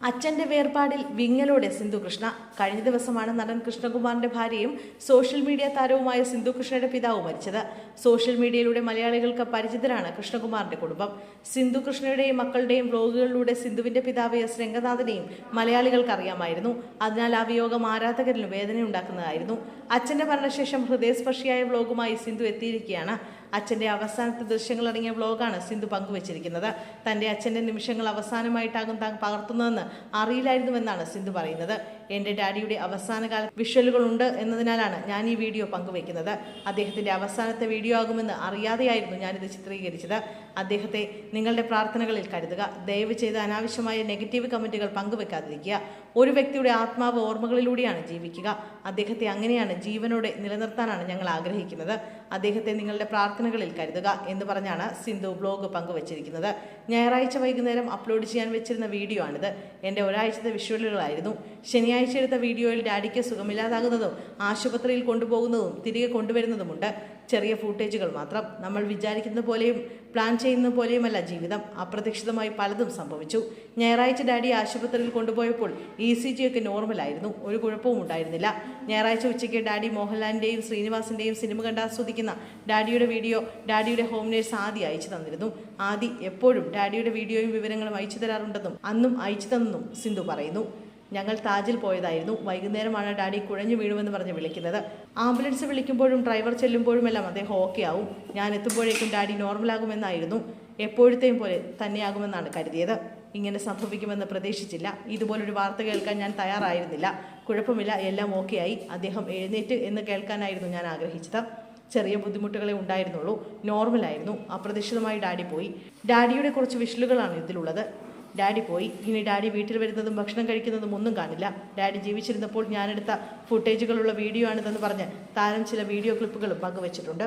അച്ഛന്റെ വേർപാടിൽ വിങ്ങലോടെ സിന്ധു കൃഷ്ണ. കഴിഞ്ഞ ദിവസമാണ് നടൻ കൃഷ്ണകുമാറിന്റെ ഭാര്യയും സോഷ്യൽ മീഡിയ താരവുമായ സിന്ധു കൃഷ്ണയുടെ പിതാവ് മരിച്ചത്. സോഷ്യൽ മീഡിയയിലൂടെ മലയാളികൾക്ക് പരിചിതരാണ് കൃഷ്ണകുമാറിന്റെ കുടുംബം. സിന്ധു കൃഷ്ണയുടെയും മക്കളുടെയും വ്ലോഗുകളിലൂടെ സിന്ധുവിന്റെ പിതാവ് എസ് രംഗനാഥനെയും മലയാളികൾക്ക് അറിയാമായിരുന്നു. അതിനാൽ ആ വിയോഗം ആരാധകരിലും വേദനയുണ്ടാക്കുന്നതായിരുന്നു. അച്ഛന്റെ മരണശേഷം ഹൃദയസ്പർശിയായ വ്ലോഗുമായി സിന്ധു എത്തിയിരിക്കുകയാണ്. അച്ഛന്റെ അവസാനത്തെ ദൃശ്യങ്ങൾ അടങ്ങിയ വ്ലോഗാണ് സിന്ധു പങ്കുവച്ചിരിക്കുന്നത്. തന്റെ അച്ഛന്റെ നിമിഷങ്ങൾ അവസാനമായിട്ടാകും താൻ പകർത്തുന്നതെന്ന് അറിയില്ലായിരുന്നുവെന്നാണ് സിന്ധു പറയുന്നത്. എന്റെ ഡാഡിയുടെ അവസാനകാല വിഷ്വലുകൾ ഉണ്ട് എന്നതിനാലാണ് ഞാൻ ഈ വീഡിയോ പങ്കുവയ്ക്കുന്നത്. അദ്ദേഹത്തിന്റെ അവസാനത്തെ വീഡിയോ ആകുമെന്ന് അറിയാതെയായിരുന്നു ഞാനിത് ചിത്രീകരിച്ചത്. അദ്ദേഹത്തെ നിങ്ങളുടെ പ്രാർത്ഥനകളിൽ കരുതുക. ദയവ് ചെയ്ത് അനാവശ്യമായ നെഗറ്റീവ് കമന്റുകൾ പങ്കുവെക്കാതിരിക്കുക. ഒരു വ്യക്തിയുടെ ആത്മാവ് ഓർമ്മകളിലൂടെയാണ് ജീവിക്കുക. അദ്ദേഹത്തെ അങ്ങനെയാണ് ജീവനോടെ നിലനിർത്താനാണ് ഞങ്ങൾ ആഗ്രഹിക്കുന്നത്. അദ്ദേഹത്തെ നിങ്ങളുടെ പ്രാർത്ഥനകളിൽ കരുതുക എന്ന് പറഞ്ഞാണ് സിന്ധു ബ്ലോഗ് പങ്കുവച്ചിരിക്കുന്നത്. ഞായറാഴ്ച വൈകുന്നേരം അപ്ലോഡ് ചെയ്യാൻ വെച്ചിരുന്ന വീഡിയോ ആണിത്. എൻ്റെ ഒരാഴ്ചത്തെ വിഷ്വലുകളായിരുന്നു. ശനിയാഴ്ച എടുത്ത വീഡിയോയിൽ ഡാഡിക്ക് സുഖമില്ലാതാകുന്നതും ആശുപത്രിയിൽ കൊണ്ടുപോകുന്നതും തിരികെ കൊണ്ടുവരുന്നതുമുണ്ട്. ചെറിയ ഫൂട്ടേജുകൾ മാത്രം. നമ്മൾ വിചാരിക്കുന്ന പോലെയും പ്ലാൻ ചെയ്യുന്ന പോലെയുമല്ല ജീവിതം. അപ്രതീക്ഷിതമായി പലതും സംഭവിച്ചു. ഞായറാഴ്ച ഡാഡി ആശുപത്രിയിൽ കൊണ്ടുപോയപ്പോൾ ECG ഒക്കെ നോർമലായിരുന്നു. ഒരു കുഴപ്പവും ഉണ്ടായിരുന്നില്ല. ഞായറാഴ്ച ഉച്ചയ്ക്ക് ഡാഡി മോഹൻലാലിൻ്റെയും ശ്രീനിവാസിൻ്റെയും സിനിമ കണ്ട് ആസ്വദിക്കുന്ന ഡാഡിയുടെ വീഡിയോ ഡാഡിയുടെ ഹോം നേഴ്സ് ആദി അയച്ചു തന്നിരുന്നു. ആദി എപ്പോഴും ഡാഡിയുടെ വീഡിയോയും വിവരങ്ങളും അയച്ചു തരാറുണ്ടെന്നും അന്നും അയച്ചു തന്നെന്നും സിന്ധു പറയുന്നു. ഞങ്ങൾ താജിൽ പോയതായിരുന്നു. വൈകുന്നേരമാണ് ഡാഡി കുഴഞ്ഞു വീഴുമെന്ന് പറഞ്ഞ് വിളിക്കുന്നത്. ആംബുലൻസ് വിളിക്കുമ്പോഴും ഡ്രൈവർ ചെല്ലുമ്പോഴുമെല്ലാം അദ്ദേഹം ഓക്കെ ആവും. ഞാൻ എത്തുമ്പോഴേക്കും ഡാഡി നോർമലാകുമെന്നായിരുന്നു. എപ്പോഴത്തെയും പോലെ തന്നെയാകുമെന്നാണ് കരുതിയത്. ഇങ്ങനെ സംഭവിക്കുമെന്ന് പ്രതീക്ഷിച്ചില്ല. ഇതുപോലൊരു വാർത്ത കേൾക്കാൻ ഞാൻ തയ്യാറായിരുന്നില്ല. കുഴപ്പമില്ല, എല്ലാം ഓക്കെ ആയി. അദ്ദേഹം എഴുന്നേറ്റ് എന്ന് കേൾക്കാനായിരുന്നു ഞാൻ ആഗ്രഹിച്ചത്. ചെറിയ ബുദ്ധിമുട്ടുകളെ ഉണ്ടായിരുന്നുള്ളൂ. നോർമലായിരുന്നു. അപ്രതീക്ഷിതമായി ഡാഡി പോയി. ഡാഡിയുടെ കുറച്ച് വിഷ്വലുകളാണ് ഇതിലുള്ളത്. ഡാഡി പോയി. ഇനി ഡാഡി വീട്ടിൽ വരുന്നതും ഭക്ഷണം കഴിക്കുന്നതും ഒന്നും കാണില്ല. ഡാഡി ജീവിച്ചിരുന്നപ്പോൾ ഞാനെടുത്ത ഫുട്ടേജുകളുള്ള വീഡിയോ ആണിതെന്ന് പറഞ്ഞ് താരം ചില വീഡിയോ ക്ലിപ്പുകളും പങ്കുവച്ചിട്ടുണ്ട്.